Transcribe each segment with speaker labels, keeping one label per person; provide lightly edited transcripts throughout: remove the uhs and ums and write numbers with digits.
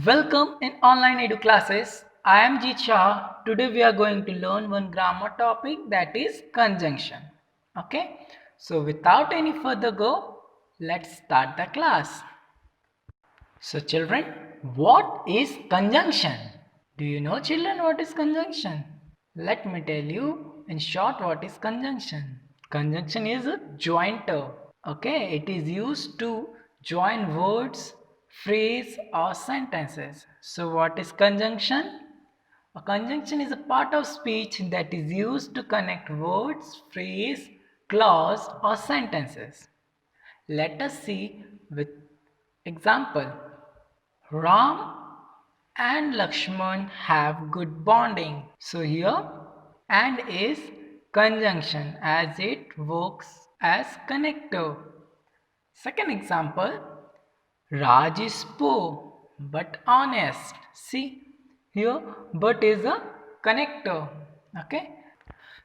Speaker 1: Welcome in online edu classes. I am Jeet Shah. Today we are going to learn one grammar topic that is conjunction. Okay. So without any further go, let's start the class. So children, what is conjunction? Do you know children what is conjunction? Let me tell you in short what is conjunction. Conjunction is a jointer. Okay, it is used to join words, phrase or sentences. So what is conjunction? A conjunction is a part of speech that is used to connect words, phrase, clause or sentences. Let us see with example. Ram and Lakshman have good bonding. So here and is conjunction as it works as connector. Second example, Raj is poor but honest. See here, but is a connector. Okay.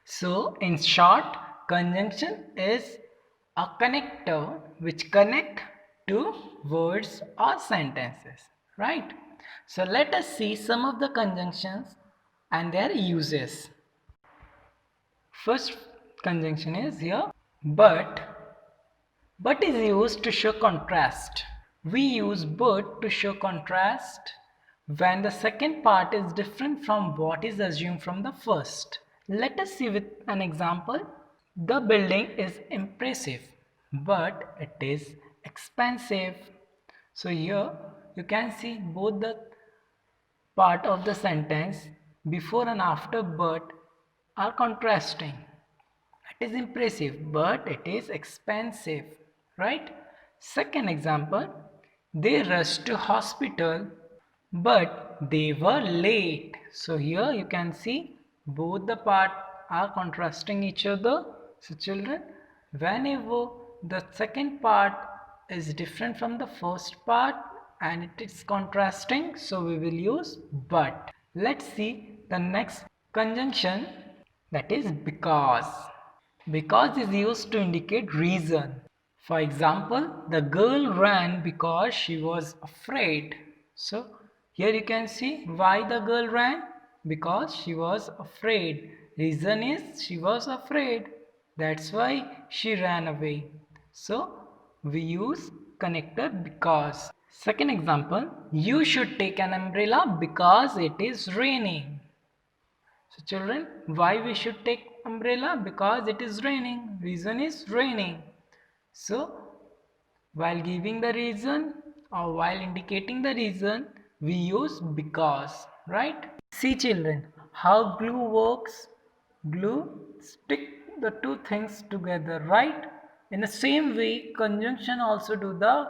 Speaker 1: So in short, conjunction is a connector which connect two words or sentences. Right. So let us see some of the conjunctions and their uses. First conjunction is here, but is used to show contrast. We use but to show contrast when the second part is different from what is assumed from the first. Let us see with an example. The building is impressive, but it is expensive. So here you can see both the part of the sentence before and after but are contrasting. It is impressive, but it is expensive, right? Second example, they rushed to hospital, but they were late. So here you can see both the part are contrasting each other. So children, whenever the second part is different from the first part and it is contrasting, so we will use but. Let's see the next conjunction, that is because. Because is used to indicate reason. For example, the girl ran because she was afraid. So here you can see why the girl ran, because she was afraid. Reason is she was afraid. That's why she ran away. So we use connector because. Second example, you should take an umbrella because it is raining. So children, why we should take umbrella? Because it is raining. Reason is raining. So while giving the reason or while indicating the reason, we use because, right? See children, how glue works. Glue stick the two things together, right? In the same way, conjunction also do the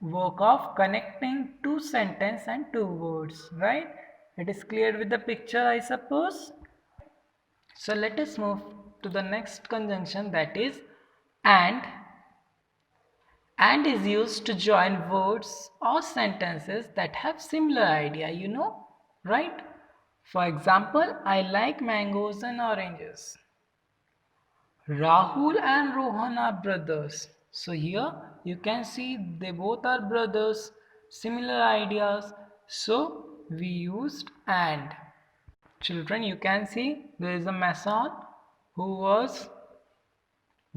Speaker 1: work of connecting two sentence and two words, right? It is clear with the picture, I suppose. So let us move to the next conjunction, that is and. And is used to join words or sentences that have similar idea, right? For example, I like mangoes and oranges. Rahul and Rohan are brothers. So here you can see they both are brothers, similar ideas. So we used and. Children, you can see there is a mason who was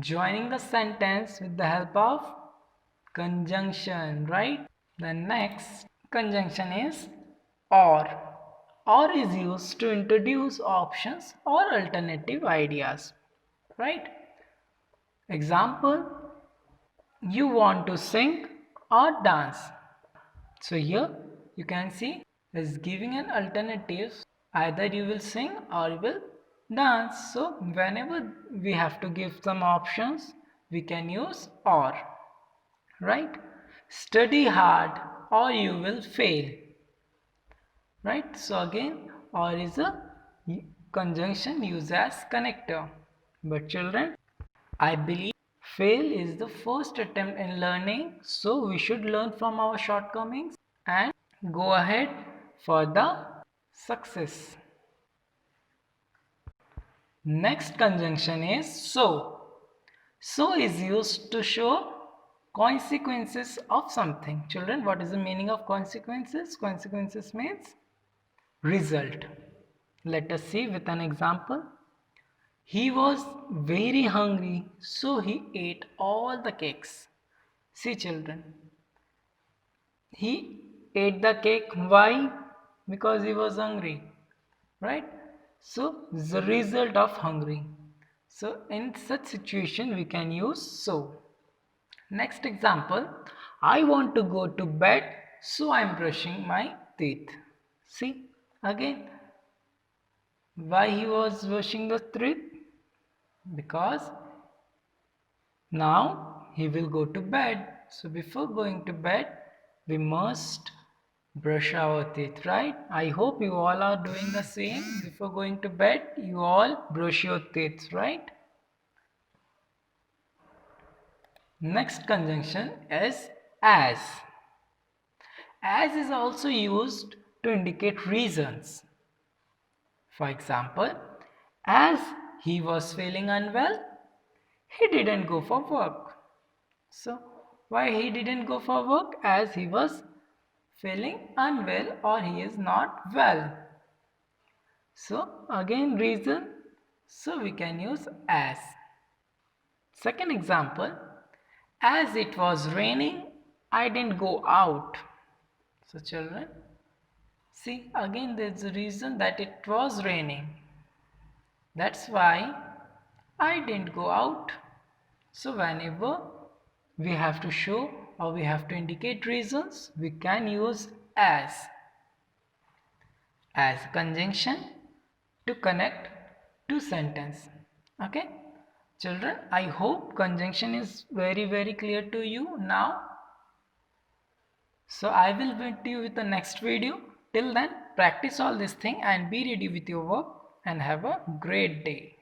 Speaker 1: joining the sentence with the help of conjunction, right? The next conjunction is or. Or is used to introduce options or alternative ideas, right? Example, you want to sing or dance. So here you can see is giving an alternative. Either you will sing or you will dance. So whenever we have to give some options, we can use or, right? Study hard or you will fail, right? So again, or is a conjunction used as connector. But children, I believe fail is the first attempt in learning, so we should learn from our shortcomings and go ahead for the success. Next conjunction is so. So is used to show consequences of something. Children, what is the meaning of consequences? Consequences means result. Let us see with an example. He was very hungry, so he ate all the cakes. See, children, he ate the cake. Why? Because he was hungry, right? So, the result of hungry. So, in such situation, we can use so. Next example, I want to go to bed, so I am brushing my teeth. See, again, why he was brushing the teeth? Because now he will go to bed. So before going to bed, we must brush our teeth, right? I hope you all are doing the same. Before going to bed, you all brush your teeth, right? Next conjunction is as. As is also used to indicate reasons. For example, as he was feeling unwell, he didn't go for work. So, why he didn't go for work? As he was feeling unwell or he is not well. So, again reason. So, we can use as. Second example, as it was raining, I didn't go out. So, children, see, again there is a reason that it was raining. That's why I didn't go out. So whenever we have to show or we have to indicate reasons, we can use as conjunction to connect two sentences. Okay, children, I hope conjunction is very clear to you now. So I will meet you with the next video. Till then, practice all this thing and be ready with your work and have a great day.